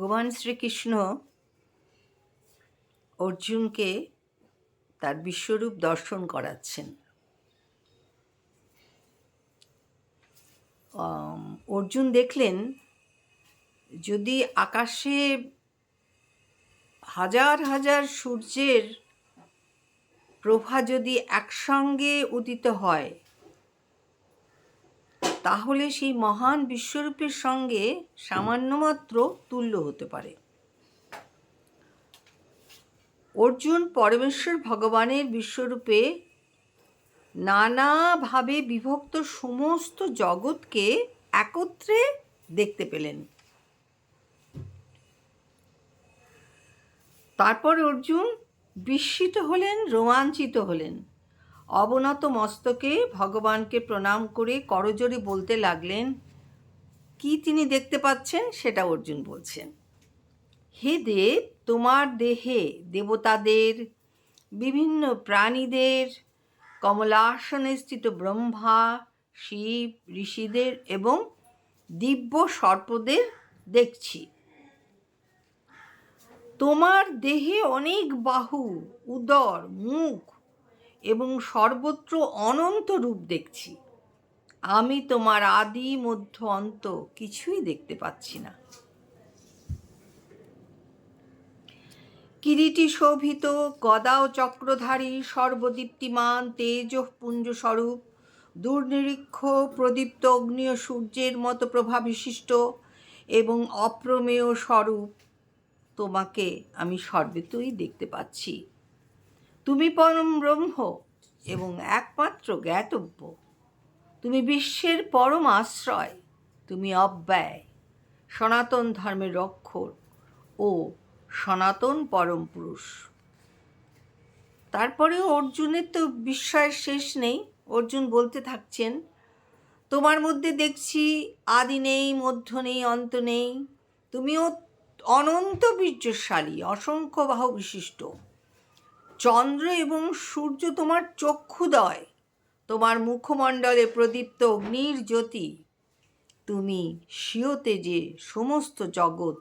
ভগবান শ্রীকৃষ্ণ অর্জুনকে তার বিশ্বরূপ দর্শন করাচ্ছেন। অর্জুন দেখলেন যদি আকাশে হাজার হাজার সূর্যের প্রভা যদি একসঙ্গে উদিত হয়, তাহলে সেই মহান বিশ্বরূপের সঙ্গে সামান্যমাত্র তুল্য হতে পারে। অর্জুন পরমেশ্বর ভগবানের বিশ্বরূপে নানাভাবে বিভক্ত সমস্ত জগৎকে একত্রে দেখতে পেলেন। তারপর অর্জুন বিস্মিত হলেন, রোমাঞ্চিত হলেন। অবনত মস্তকে ভগবানকে প্রণাম করে করজোড়ে বলতে লাগলেন। কি তিনি দেখতে পাচ্ছেন সেটা অর্জুন বলছেন। হে দেব, তোমার দেহে দেবতাদের, বিভিন্ন প্রাণীদের, কমলাসনে স্থিত ব্রহ্মা, শিব, ঋষিদের এবং দিব্য সর্পদের দেখছি। তোমার দেহে অনেক বাহু, উদর, মুখ এবং সর্বত্র অনন্ত রূপ দেখছি। আমি তোমার আদি মধ্য অন্ত কিছুই দেখতে পাচ্ছি না। কিরীটি শোভিত, গদা ও চক্রধারী, সর্বদীপ্তিমান তেজঃপুঞ্জ স্বরূপ, দুর্নিরীক্ষ প্রদীপ্ত অগ্নি ও সূর্যের মতো প্রভা বিশিষ্ট এবং অপ্রমেয় স্বরূপ তোমাকে আমি সর্বত্রই দেখতে পাচ্ছি। তুমি পরম ব্রহ্ম এবং একমাত্র জ্ঞাতব্য। তুমি বিশ্বের পরম আশ্রয়। তুমি অব্যয়, সনাতন ধর্মের রক্ষক ও সনাতন পরম পুরুষ। তারপরেও অর্জুনের তো বিস্ময়ের শেষ নেই। অর্জুন বলতে থাকছেন, তোমার মধ্যে দেখছি আদি নেই, মধ্য নেই, অন্ত নেই। তুমিও অনন্ত বীর্যশালী, অসংখ্য বাহু বিশিষ্ট। চন্দ্র এবং সূর্য তোমার চক্ষুদয়, তোমার মুখমণ্ডলে প্রদীপ্ত অগ্নির জ্যোতি। তুমি স্বীয় তেজে সমস্ত জগৎ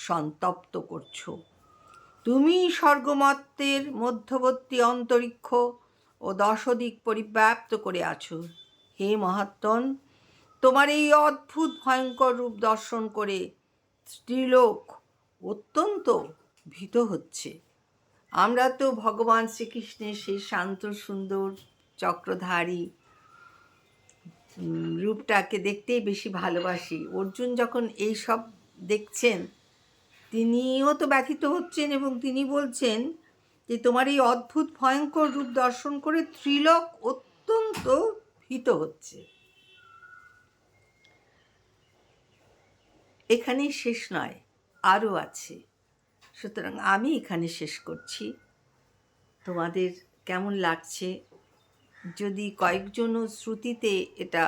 সন্তপ্ত করছো। তুমি স্বর্গমত্তের মধ্যবর্তী অন্তরিক্ষ ও দশদিক পরিব্যাপ্ত করে আছো। হে মহাত্মন, তোমার এই অদ্ভুত ভয়ঙ্কর রূপ দর্শন করে স্ত্রীলোক অত্যন্ত ভীত হচ্ছে। আমরা তো ভগবান শ্রীকৃষ্ণের সেই শান্ত সুন্দর চক্রধারী রূপটাকে দেখতেই বেশি ভালোবাসি। অর্জুন যখন এই সব দেখছেন, তিনিও তো ব্যথিত হচ্ছেন এবং তিনি বলছেন যে তোমার এই অদ্ভুত ভয়ঙ্কর রূপ দর্শন করে ত্রিলোক অত্যন্ত ভীত হচ্ছে। এখানেই শেষ নয়, আরও আছে। সুতরাং আমি এখানে শেষ করছি। তোমাদের কেমন লাগছে? যদি কয়েকজনও শ্রুতিতে এটা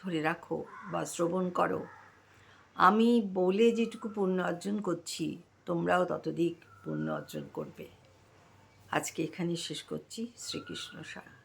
ধরে রাখো বা শ্রবণ করো, আমি বলে যেটুকু পুণ্য অর্জন করছি, তোমরাও ততোধিক পুণ্য অর্জন করবে। আজকে এখানেই শেষ করছি। শ্রীকৃষ্ণ সারা।